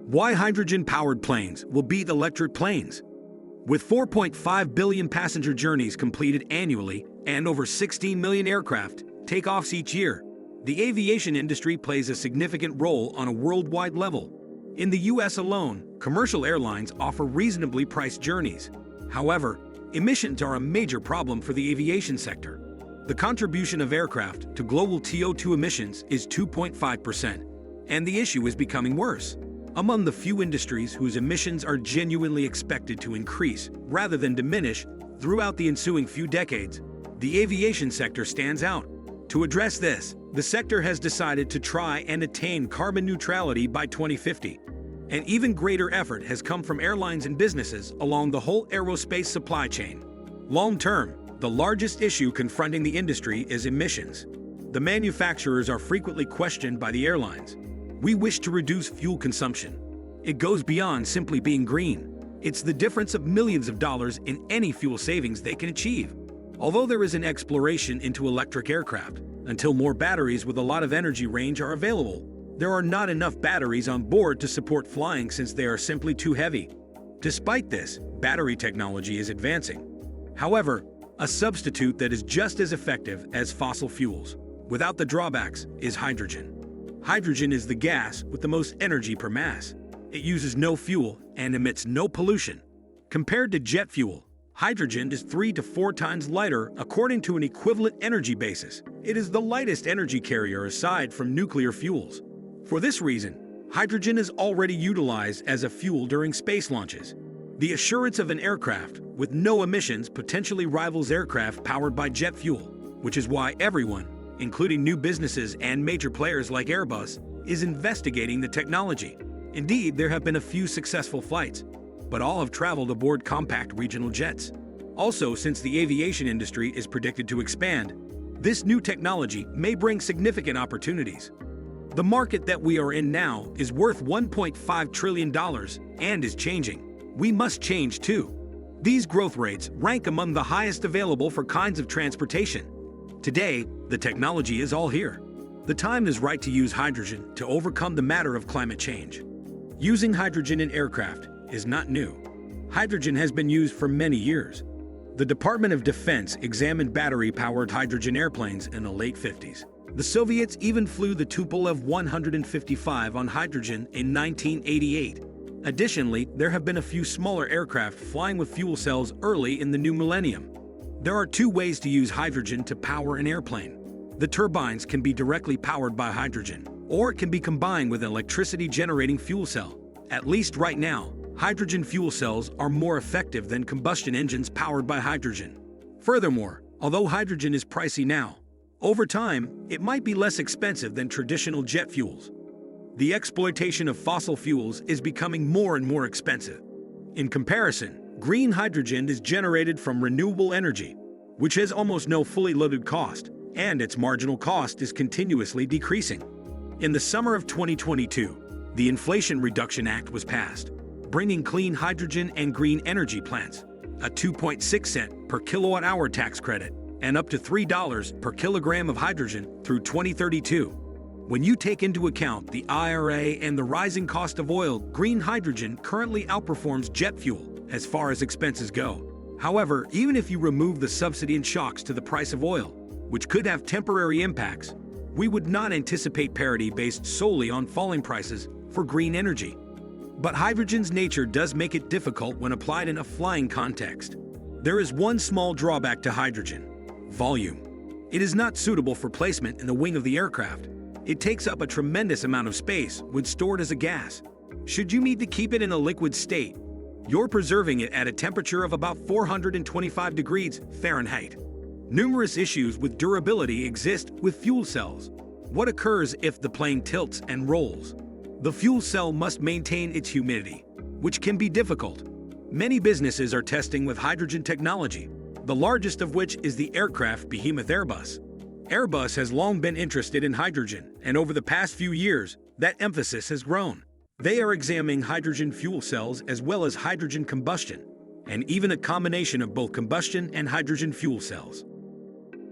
Why hydrogen-powered planes will beat electric planes. With 4.5 billion passenger journeys completed annually and over 16 million aircraft takeoffs each year, the aviation industry plays a significant role on a worldwide level. In the US alone, commercial airlines offer reasonably priced journeys. However, emissions are a major problem for the aviation sector. The contribution of aircraft to global CO2 emissions is 2.5%, and the issue is becoming worse. Among the few industries whose emissions are genuinely expected to increase rather than diminish throughout the ensuing few decades, the aviation sector stands out. To address this, the sector has decided to try and attain carbon neutrality by 2050. An even greater effort has come from airlines and businesses along the whole aerospace supply chain. Long-term, the largest issue confronting the industry is emissions. The manufacturers are frequently questioned by the airlines. We wish to reduce fuel consumption. It goes beyond simply being green. It's the difference of millions of dollars in any fuel savings they can achieve. Although there is an exploration into electric aircraft, until more batteries with a lot of energy range are available, there are not enough batteries on board to support flying since they are simply too heavy. Despite this, battery technology is advancing. However, a substitute that is just as effective as fossil fuels, without the drawbacks, is hydrogen. Hydrogen is the gas with the most energy per mass. It uses no fuel and emits no pollution. Compared to jet fuel, hydrogen is 3 to 4 times lighter according to an equivalent energy basis. It is the lightest energy carrier aside from nuclear fuels. For this reason, hydrogen is already utilized as a fuel during space launches. The assurance of an aircraft with no emissions potentially rivals aircraft powered by jet fuel, which is why everyone, including new businesses and major players like Airbus, is investigating the technology. Indeed, there have been a few successful flights, but all have traveled aboard compact regional jets. Also, since the aviation industry is predicted to expand, this new technology may bring significant opportunities. The market that we are in now is worth $1.5 trillion and is changing. We must change too. These growth rates rank among the highest available for kinds of transportation. Today, the technology is all here. The time is right to use hydrogen to overcome the matter of climate change. Using hydrogen in aircraft is not new. Hydrogen has been used for many years. The Department of Defense examined battery-powered hydrogen airplanes in the late 50s. The Soviets even flew the Tupolev 155 on hydrogen in 1988. Additionally, there have been a few smaller aircraft flying with fuel cells early in the new millennium. There are 2 ways to use hydrogen to power an airplane. The turbines can be directly powered by hydrogen, or it can be combined with an electricity-generating fuel cell. At least right now, hydrogen fuel cells are more effective than combustion engines powered by hydrogen. Furthermore, although hydrogen is pricey now, over time, it might be less expensive than traditional jet fuels. The exploitation of fossil fuels is becoming more and more expensive. In comparison, green hydrogen is generated from renewable energy, which has almost no fully loaded cost, and its marginal cost is continuously decreasing. In the summer of 2022, the Inflation Reduction Act was passed, bringing clean hydrogen and green energy plants a 2.6 cent per kilowatt-hour tax credit and up to $3 per kilogram of hydrogen through 2032. When you take into account the IRA and the rising cost of oil, green hydrogen currently outperforms jet fuel as far as expenses go. However, even if you remove the subsidy and shocks to the price of oil, which could have temporary impacts, we would not anticipate parity based solely on falling prices for green energy. But hydrogen's nature does make it difficult when applied in a flying context. There is one small drawback to hydrogen: volume. It is not suitable for placement in the wing of the aircraft. It takes up a tremendous amount of space when stored as a gas. Should you need to keep it in a liquid state, you're preserving it at a temperature of about 425 degrees Fahrenheit. Numerous issues with durability exist with fuel cells. What occurs if the plane tilts and rolls? The fuel cell must maintain its humidity, which can be difficult. Many businesses are testing with hydrogen technology, the largest of which is the aircraft behemoth Airbus. Airbus has long been interested in hydrogen, and over the past few years, that emphasis has grown. They are examining hydrogen fuel cells as well as hydrogen combustion, and even a combination of both combustion and hydrogen fuel cells.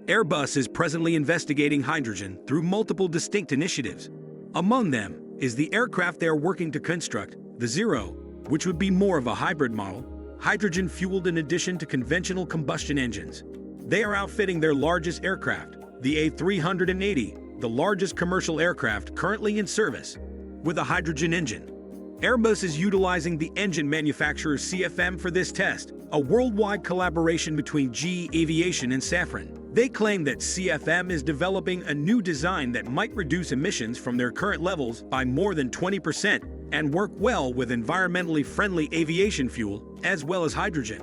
Airbus is presently investigating hydrogen through multiple distinct initiatives. Among them is the aircraft they are working to construct, the Zero, which would be more of a hybrid model, hydrogen-fueled in addition to conventional combustion engines. They are outfitting their largest aircraft, the A380, the largest commercial aircraft currently in service, with a hydrogen engine. Airbus is utilizing the engine manufacturer CFM for this test, a worldwide collaboration between GE Aviation and Safran. They claim that CFM is developing a new design that might reduce emissions from their current levels by more than 20% and work well with environmentally friendly aviation fuel as well as hydrogen.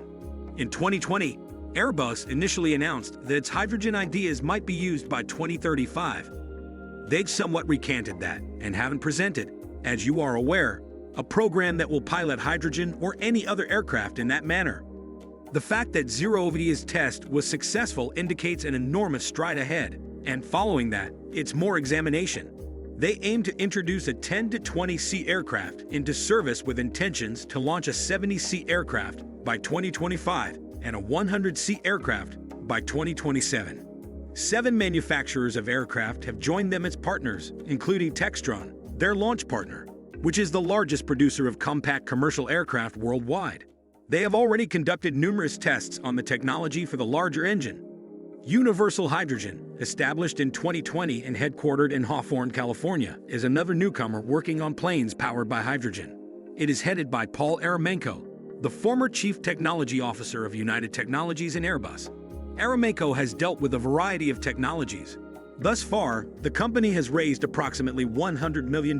In 2020, Airbus initially announced that its hydrogen ideas might be used by 2035. They've somewhat recanted that and haven't presented, as you are aware, a program that will pilot hydrogen or any other aircraft in that manner. The fact that Zero's test was successful indicates an enormous stride ahead, and following that, it's more examination. They aim to introduce a 10 to 20-seat aircraft into service with intentions to launch a 70-seat aircraft by 2025 and a 100-seat aircraft by 2027. 7 manufacturers of aircraft have joined them as partners, including Textron, their launch partner, which is the largest producer of compact commercial aircraft worldwide. They have already conducted numerous tests on the technology for the larger engine. Universal Hydrogen, established in 2020 and headquartered in Hawthorne, California, is another newcomer working on planes powered by hydrogen. It is headed by Paul Aramenko, the former Chief Technology Officer of United Technologies and Airbus. Aramenko has dealt with a variety of technologies. Thus far, the company has raised approximately $100 million.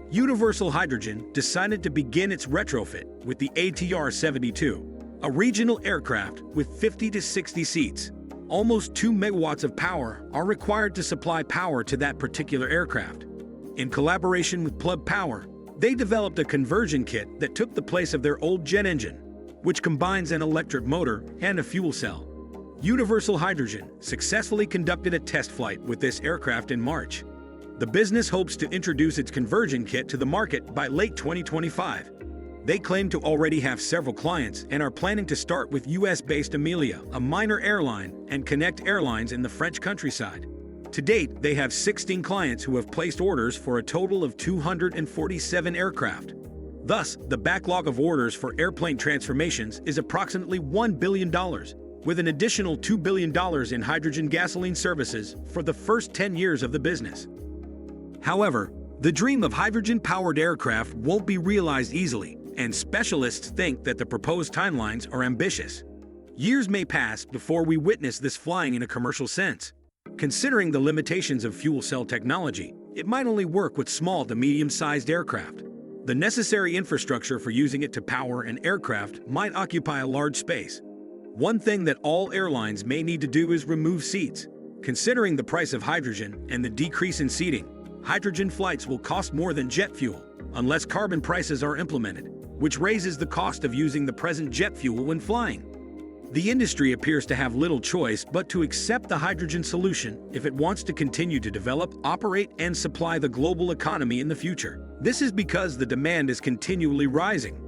Universal Hydrogen decided to begin its retrofit with the ATR-72, a regional aircraft with 50 to 60 seats. Almost 2 megawatts of power are required to supply power to that particular aircraft. In collaboration with Plug Power, they developed a conversion kit that took the place of their old jet engine, which combines an electric motor and a fuel cell. Universal Hydrogen successfully conducted a test flight with this aircraft in March. The business hopes to introduce its conversion kit to the market by late 2025. They claim to already have several clients and are planning to start with US-based Amelia, a minor airline, and Connect Airlines in the French countryside. To date, they have 16 clients who have placed orders for a total of 247 aircraft. Thus, the backlog of orders for airplane transformations is approximately $1 billion, with an additional $2 billion in hydrogen gasoline services for the first 10 years of the business. However, the dream of hydrogen-powered aircraft won't be realized easily, and specialists think that the proposed timelines are ambitious. Years may pass before we witness this flying in a commercial sense. Considering the limitations of fuel cell technology, it might only work with small to medium-sized aircraft. The necessary infrastructure for using it to power an aircraft might occupy a large space. One thing that all airlines may need to do is remove seats. Considering the price of hydrogen and the decrease in seating, hydrogen flights will cost more than jet fuel unless carbon prices are implemented, which raises the cost of using the present jet fuel when flying. The industry appears to have little choice but to accept the hydrogen solution if it wants to continue to develop, operate, and supply the global economy in the future. This is because the demand is continually rising.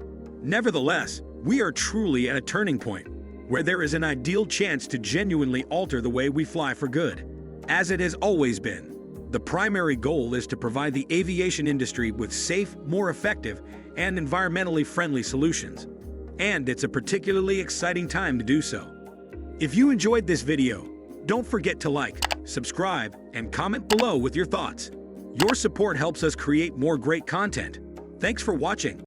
Nevertheless, we are truly at a turning point where there is an ideal chance to genuinely alter the way we fly for good. As it has always been, the primary goal is to provide the aviation industry with safe, more effective, and environmentally friendly solutions. And it's a particularly exciting time to do so. If you enjoyed this video, don't forget to like, subscribe, and comment below with your thoughts. Your support helps us create more great content. Thanks for watching.